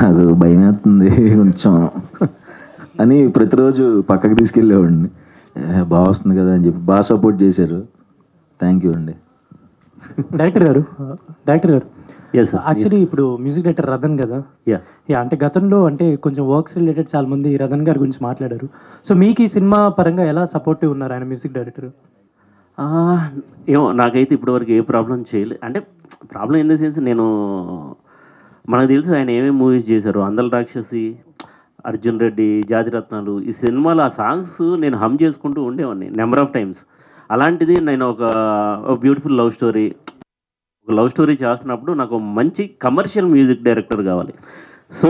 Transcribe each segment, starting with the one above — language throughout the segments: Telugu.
నాకు భయం వేస్తుంది కొంచెం అని ప్రతిరోజు పక్కకు తీసుకెళ్ళేవాడిని. బాగా వస్తుంది కదా అని చెప్పి బాగా సపోర్ట్ చేశారు. థ్యాంక్ యూ అండి. డైరెక్టర్ గారు యాక్చువల్లీ ఇప్పుడు మ్యూజిక్ డైరెక్టర్ రతన్ కదా. యా అంటే గతంలో అంటే కొంచెం వర్క్స్ రిలేటెడ్ చాలా మంది రతన్ గారి గురించి మాట్లాడారు. సో మీకు ఈ సినిమా పరంగా ఎలా సపోర్టివ్ ఉన్నారు ఆయన మ్యూజిక్ డైరెక్టర్? ఏమో నాకైతే ఇప్పటివరకు ఏ ప్రాబ్లం చేయలేదు. అంటే ప్రాబ్లం ఇన్ ద సెన్స్ మనకు తెలుసు ఆయన ఏమేమి మూవీస్ చేశారు. అందల రాక్షసి, అర్జున్ రెడ్డి, జాతిరత్నాలు, ఈ సినిమాలో ఆ సాంగ్స్ నేను హమ్ చేసుకుంటూ ఉండేవాడిని నెంబర్ ఆఫ్ టైమ్స్. అలాంటిది నేను ఒక బ్యూటిఫుల్ లవ్ స్టోరీ చేస్తున్నప్పుడు నాకు మంచి కమర్షియల్ మ్యూజిక్ డైరెక్టర్ కావాలి. సో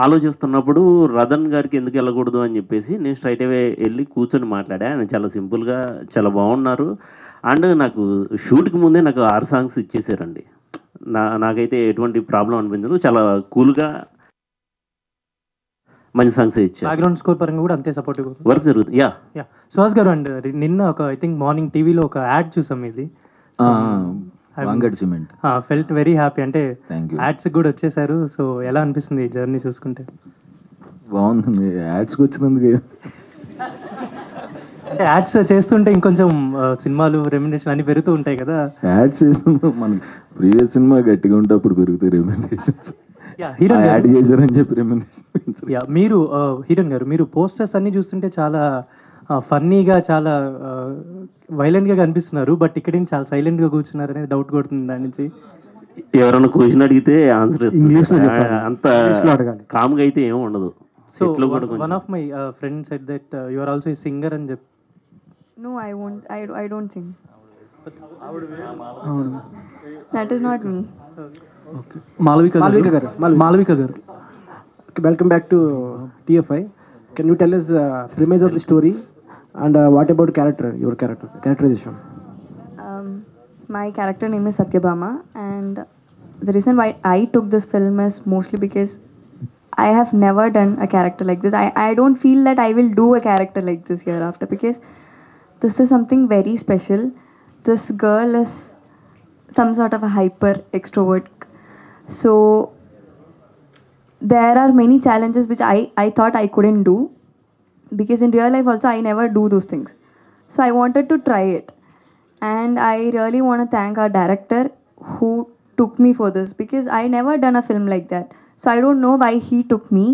ఆలోచిస్తున్నప్పుడు రతన్ గారికి ఎందుకు వెళ్ళకూడదు అని చెప్పేసి నేను స్ట్రైట్ అవే వెళ్ళి కూర్చొని మాట్లాడా. ఆయన చాలా సింపుల్గా చాలా బాగున్నారు. అండ్ నాకు షూట్కి ముందే నాకు 6 సాంగ్స్ ఇచ్చేసారండి. నాకైతే ఎటువంటి ప్రాబ్లం అనిపించదు. చాలా కూల్గా మంచి సాంగ్స్ ఇచ్చారు. బ్యాక్గ్రౌండ్ స్కోర్ పరంగా కూడా అంతే సపోర్టివ్ వర్క్ జరుగుతుంది. యా సుహాస్ గారు, అండ్ నిన్న ఒక ఐ థింక్ మార్నింగ్ టీవీలో ఒక యాడ్ చూసాం ఇది. Felt very happy. అంటే యాడ్స్ కూడా వచ్చేసారు. సో ఎలా అనిపిస్తుంది ఈ జర్నీ చూసుకుంటే? బాగుంది. యాడ్స్కి వచ్చినందుకు అంటే యాడ్స్ చేస్తుంటే ఇంకొంచెం సినిమాలు రెమ్యునరేషన్ అన్ని పెరుగుతూ ఉంటాయి కదా. యాడ్స్ చేస్తుంటే మనకి ప్రీవియస్ సినిమా గట్టిగా ఉంటే అప్పుడు పెరుగుతాయి రెమ్యునరేషన్స్. యాడ్ చేశారని చెప్పి రెమ్యునరేషన్. మీరు హీరోయిన్ గారు, మీరు పోస్టర్స్ అన్ని చూస్తుంటే చాలా ఫన్నీగా, చాలా వైలెంట్గా కనిపిస్తున్నారు. బట్ ఇక్కడ చాలా సైలెంట్గా కూర్చున్నారు అనేది డౌట్ కొడుతుంది. దాని నుంచి ఎవరైనా క్వశ్చన్ అడిగితే ఆన్సర్ అంత కామ్గా అయితే ఏమీ ఉండదు. So one of my friends said that you are also a singer అని చెప్పి. No, I won't. I don't sing. That is not me. Okay. Malavika garu. Welcome back to TFI. Can you tell us premise of the story and what about your characterization? My character name is Satyabhama, and the reason why I took this film is mostly because I have never done a character like this. I don't feel that I will do a character like this hereafter, because this is something very special. This girl is some sort of a hyper extrovert. So there are many challenges which I thought I couldn't do, because in real life also I never do those things. So I wanted to try it, and I really want to thank our director who took me for this, because I never done a film like that. So I don't know why he took me.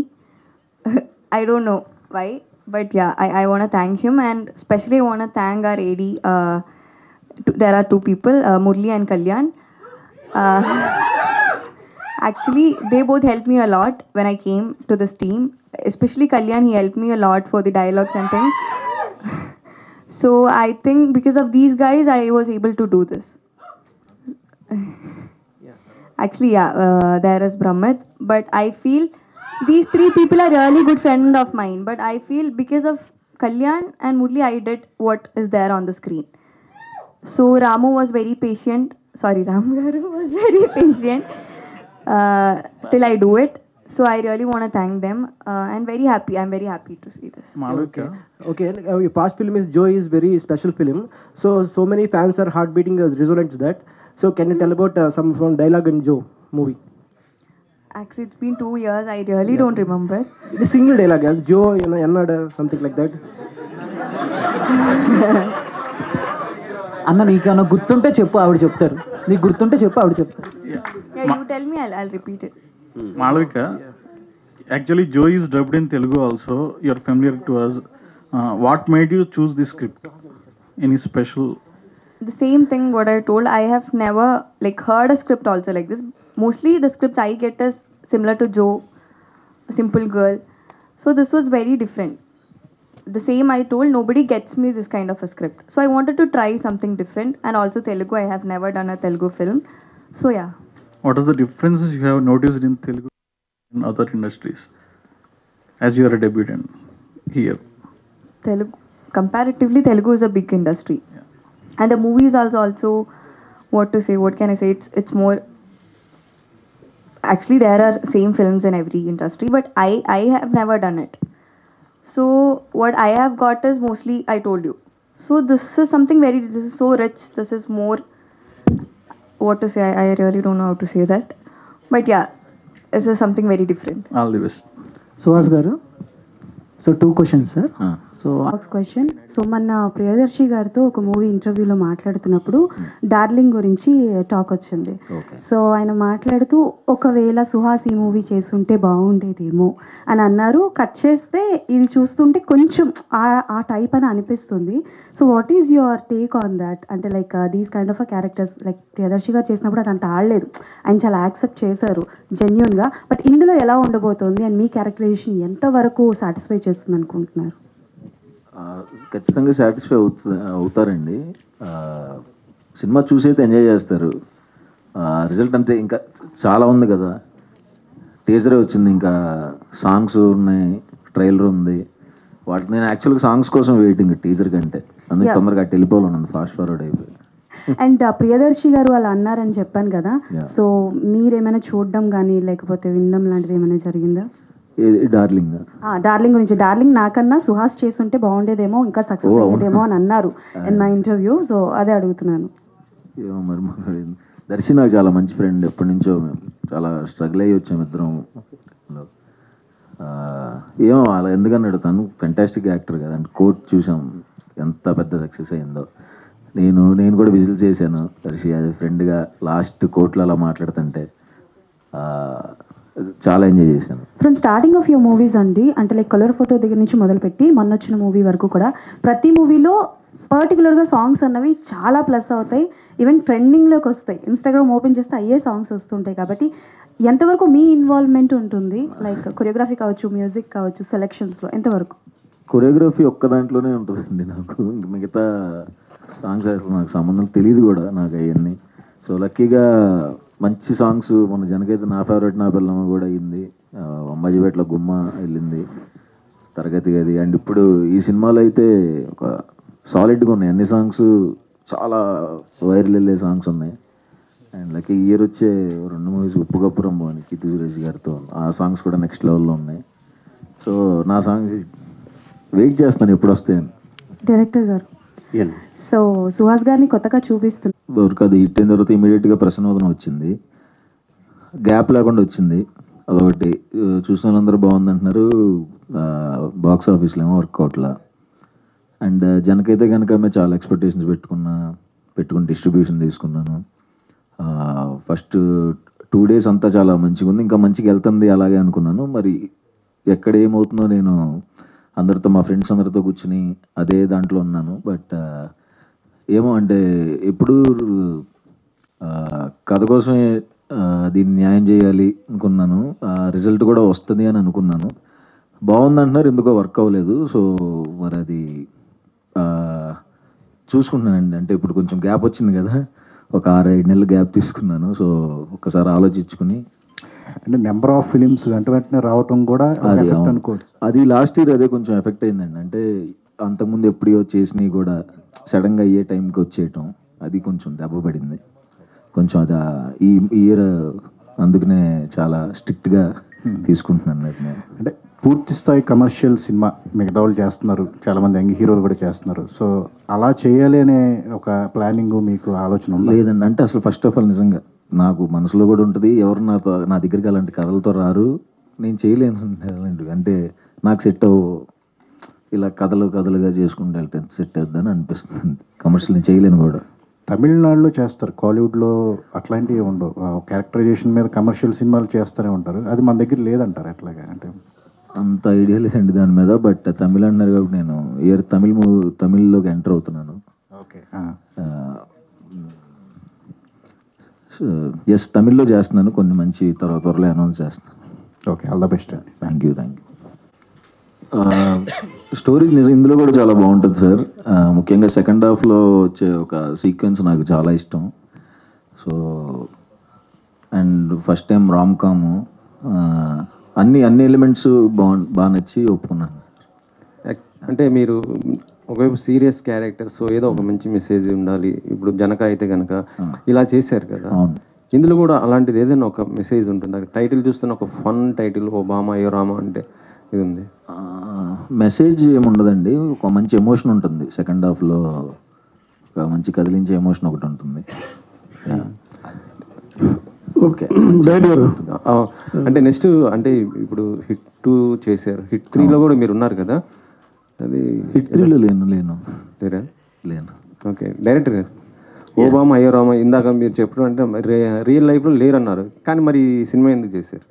I don't know why, but yeah, I want to thank him, and especially I want to thank our AD. There are 2 people, Murli and Kalyan. Actually, they both helped me a lot when I came to this team. Especially Kalyan, he helped me a lot for the dialogues and things. So I think because of these guys, I was able to do this. Actually, yeah, there is Brahmat, but I feel these 3 people are really good friends of mine. But I feel because of Kalyan and Murli, I did what is there on the screen. So Ramu was very patient. Sorry, Ram Garu was very patient till I do it. So I really want to thank them, and very happy. I'm very happy to see this. Okay. Your past film is Joy is very special film. So many fans are heart beating as resonant to that. So can you tell about some dialogue in Joe movie? Actually, it's been 2 years. I really don't remember. The single dialogue, Joe, something like that. అన్న నీకన్నా గుర్తుంటే చెప్పు, ఆవిడ చెప్తారు. నీకు గుర్తుంటే చెప్పు, ఆవిడ చెప్తారు. Yeah, you tell me, I'll repeat it. Malavika, actually Joe is dubbed in Telugu also. You're familiar to us. What made you choose this script? Any special? The same thing what I told. I have never heard a script also like this. Mostly the scripts I get is similar to Joe, a simple girl. So this was very different. The same I told, nobody gets me this kind of a script. So I wanted to try something different, and also Telugu. I have never done a Telugu film. So yeah. What are the differences you have noticed in Telugu and other industries as you are a debutant here? Telugu, comparatively, Telugu is a big industry. Yeah. And the movies also, what can I say? It's more. Actually, there are same films in every industry, but I have never done it. So what I have got is mostly I told you. So this is something this is so rich. This is more, what to say, I really don't know how to say that. But yeah, This is something very different. All the best. Suhas garu, so 2 questions sir. So question. So మన ప్రియదర్శి గారితో ఒక మూవీ ఇంటర్వ్యూలో మాట్లాడుతున్నప్పుడు డార్లింగ్ గురించి టాక్ వచ్చింది. సో ఆయన మాట్లాడుతూ ఒకవేళ సుహాస్ ఈ మూవీ చేస్తుంటే బాగుండేదేమో అని అన్నారు. కట్ చేస్తే ఇది చూస్తుంటే కొంచెం ఆ టైప్ అని అనిపిస్తుంది. So what is your take on that? అంటే like these kind of characters like Priyadarshi garu చేసినప్పుడు అది అంత ఆడలేదు, ఆయన చాలా యాక్సెప్ట్ చేశారు జెన్యున్గా. బట్ ఇందులో ఎలా ఉండబోతోంది అండ్ మీ క్యారెక్టరైజేషన్ ఎంతవరకు సాటిస్ఫై చేస్తుంది అనుకుంటున్నారు? ఖచ్చితంగా సాటిస్ఫై అవుతారండి. సినిమా చూసి అయితే ఎంజాయ్ చేస్తారు. రిజల్ట్ అంటే ఇంకా చాలా ఉంది కదా, టీజరే వచ్చింది, ఇంకా సాంగ్స్ ఉన్నాయి, ట్రైలర్ ఉంది. వాటి నేను యాక్చువల్గా సాంగ్స్ కోసం వెయిటింగ్ టీజర్ కంటే, అందుకే తొందరగా అటు వెళ్ళిపోవాలన్నది, ఫాస్ట్ ఫార్వర్డ్ అయిపోయి. అండ్ ప్రియదర్శి గారు వాళ్ళు అన్నారని చెప్పాను కదా, సో మీరేమైనా చూడడం కానీ లేకపోతే వినడం లాంటిది ఏమైనా జరిగిందా? డార్లింగ్ డార్లింగ్ గురించి. డార్లింగ్ నాకన్నా సుహాస్ చేస్తుంటే బాగుండేదేమో, ఇంకా సక్సెస్ అయ్యేదేమో అని అన్నారు ఇన్ మై ఇంటర్వ్యూ. సో అదే అడుగుతున్నాను. ఏమో మరి దర్శి నాకు చాలా మంచి ఫ్రెండ్, ఎప్పటి నుంచో మేము చాలా స్ట్రగుల్ అయ్యి వచ్చాము ఇద్దరం. ఏమో అలా ఎందుకన్నాడు, తను ఫెంటాస్టిక్ యాక్టర్ కదా. అంటే కోట్ చూసాం ఎంత పెద్ద సక్సెస్ అయిందో. నేను కూడా విజిల్ చేశాను దర్శి అది ఫ్రెండ్గా. లాస్ట్ కోర్టులో అలా మాట్లాడుతుంటే చాలా ఎంజాయ్ చేశాను. From starting of your movies అండి, అంటే లైక్ కలర్ ఫోటో దగ్గర నుంచి మొదలుపెట్టి మొన్న వచ్చిన మూవీ వరకు కూడా ప్రతి మూవీలో పర్టికులర్గా సాంగ్స్ అన్నవి చాలా ప్లస్ అవుతాయి, ఈవెన్ ట్రెండింగ్లోకి వస్తాయి. ఇన్స్టాగ్రామ్ ఓపెన్ చేస్తే అయ్యే సాంగ్స్ వస్తుంటాయి. కాబట్టి ఎంతవరకు మీ ఇన్వాల్వ్మెంట్ ఉంటుంది? లైక్ కొరియోగ్రఫీ కావచ్చు, మ్యూజిక్ కావచ్చు, సెలెక్షన్స్లో ఎంతవరకు? కొరియోగ్రఫీ ఒక్క దాంట్లోనే ఉంటుందండి నాకు. మిగతా సాంగ్స్ అసలు నాకు సంబంధం తెలియదు కూడా నాకు అవన్నీ. సో లక్కీగా మంచి సాంగ్స్ మొన్న జనకైతే నా ఫేవరెట్ నా పిల్లమ్మ కూడా అయ్యింది, అంబాజీపేటలో గుమ్మ వెళ్ళింది, తరగతి గది. అండ్ ఇప్పుడు ఈ సినిమాలో అయితే ఒక సాలిడ్గా ఉన్నాయి అన్ని సాంగ్స్, చాలా వైరల్ వెళ్ళే సాంగ్స్ ఉన్నాయి. అండ్ లక్కీ ఇయర్ వచ్చే 2 మూవీస్ ఉప్పు కప్పురం బాగుంది కీర్తి సురేష్ గారితో, ఆ సాంగ్స్ కూడా నెక్స్ట్ లెవెల్లో ఉన్నాయి. సో నా సాంగ్స్ వెయిట్ చేస్తాను ఎప్పుడు వస్తాయని. డైరెక్టర్ గారు, సో సుహాస్ గారిని కొత్తగా చూపిస్తున్నారు. అది హిట్ అయిన తర్వాత ఇమీడియట్గా ప్రసన్నోదనం వచ్చింది, గ్యాప్ లేకుండా వచ్చింది. అదొకటి చూసిన వాళ్ళందరూ బాగుందంటున్నారు, బాక్స్ ఆఫీస్లో ఏమో వర్కౌట్లా. అండ్ జనకైతే కనుక మేము చాలా ఎక్స్పెక్టేషన్స్ పెట్టుకుని డిస్ట్రిబ్యూషన్ తీసుకున్నాను. ఫస్ట్ 2 days అంతా చాలా మంచిగా ఉంది, ఇంకా మంచిగా వెళ్తుంది అలాగే అనుకున్నాను. మరి ఎక్కడ ఏమవుతుందో, నేను అందరితో మా ఫ్రెండ్స్ అందరితో కూర్చుని అదే దాంట్లో ఉన్నాను. బట్ ఏమో అంటే ఎప్పుడు కథ కోసమే దీన్ని న్యాయం చేయాలి అనుకున్నాను, రిజల్ట్ కూడా వస్తుంది అని అనుకున్నాను. బాగుందంటున్నారు, ఎందుకో వర్క్ అవ్వలేదు. సో మరి అది చూసుకుంటున్నానండి. అంటే ఇప్పుడు కొంచెం గ్యాప్ వచ్చింది కదా, ఒక 6-7 నెలలు గ్యాప్ తీసుకున్నాను. సో ఒకసారి ఆలోచించుకుని, అంటే నెంబర్ ఆఫ్ ఫిలిమ్స్ వెంటనే రావటం కూడా అనుకోవచ్చు. అది లాస్ట్ ఇయర్ అదే కొంచెం ఎఫెక్ట్ అయిందండి. అంటే అంతకుముందు ఎప్పుడో చేసినవి కూడా సడన్గా అయ్యే టైంకి వచ్చేయటం, అది కొంచెం దెబ్బ పడింది కొంచెం. అది ఈ ఇయర్ అందుకనే చాలా స్ట్రిక్ట్గా తీసుకుంటున్నాను. అంటే పూర్తి స్థాయి కమర్షియల్ సినిమా మిగతా వాళ్ళు చేస్తున్నారు, చాలామంది యంగ్ హీరోలు కూడా చేస్తున్నారు. సో అలా చేయాలి అనే ఒక ప్లానింగ్ మీకు ఆలోచన ఉందా? లేదండి. అంటే అసలు ఫస్ట్ ఆఫ్ ఆల్ నిజంగా నాకు మనసులో కూడా ఉంటుంది, ఎవరు నా దగ్గరికి అలాంటి కథలతో రారు, నేను చేయలేను అలాంటివి. అంటే నాకు సెట్ అవ్వు, ఇలా కథలుగా చేసుకుంటూ వెళ్తే సెట్ అవుద్దని అనిపిస్తుంది. కమర్షియల్ నేను చేయలేను కూడా. తమిళనాడులో చేస్తారు, కాలీవుడ్లో అట్లాంటివి ఉండవు. క్యారెక్టరైజేషన్ మీద కమర్షియల్ సినిమాలు చేస్తూనే ఉంటారు, అది మన దగ్గర లేదంటారు. ఎట్లాగా అంటే అంత ఐడియా లేదండి దాని మీద. బట్ తమిళ అన్నారు కాబట్టి నేను ఇయర్ తమిళ్లోకి ఎంటర్ అవుతున్నాను. ఓకే, ఎస్ తమిళ్లో చేస్తున్నాను, కొన్ని మంచి త్వరలో అనౌన్స్ చేస్తాను. ఓకే, ఆల్ ద బెస్ట్ అండి. Thank you. స్టోరీ ఇందులో కూడా చాలా బాగుంటుంది సార్. ముఖ్యంగా సెకండ్ హాఫ్లో వచ్చే ఒక సీక్వెన్స్ నాకు చాలా ఇష్టం. So and first time Ram కాము, అన్ని ఎలిమెంట్స్ బాగా నచ్చి ఒప్పుకున్నాను. అంటే మీరు ఒకవైపు సీరియస్ క్యారెక్టర్, సో ఏదో ఒక మంచి మెసేజ్ ఉండాలి. ఇప్పుడు జనక అయితే కనుక ఇలా చేశారు కదా, ఇందులో కూడా అలాంటిది ఏదైనా ఒక మెసేజ్ ఉంటుంది. టైటిల్ చూస్తున్న ఒక ఫన్ టైటిల్, ఓ బామా అయ్యో రామా అంటే ఇది ఉంది. మెసేజ్ ఏముండదండి, ఒక మంచి ఎమోషన్ ఉంటుంది సెకండ్ హాఫ్లో, ఒక మంచి కదిలించే ఎమోషన్ ఒకటి ఉంటుంది. ఓకే అంటే నెక్స్ట్ అంటే ఇప్పుడు హిట్ 2 చేశారు, హిట్ 3లో కూడా మీరు ఉన్నారు కదా, అది హిట్ 3లో లేను లేరా? లేను. ఓకే, డైరెక్టర్ గారు ఓబామా అయ్యో రామా ఇందాక మీరు చెప్పడం అంటే రియల్ లైఫ్లో లేరన్నారు, కానీ మరి సినిమా ఎందుకు చేశారు?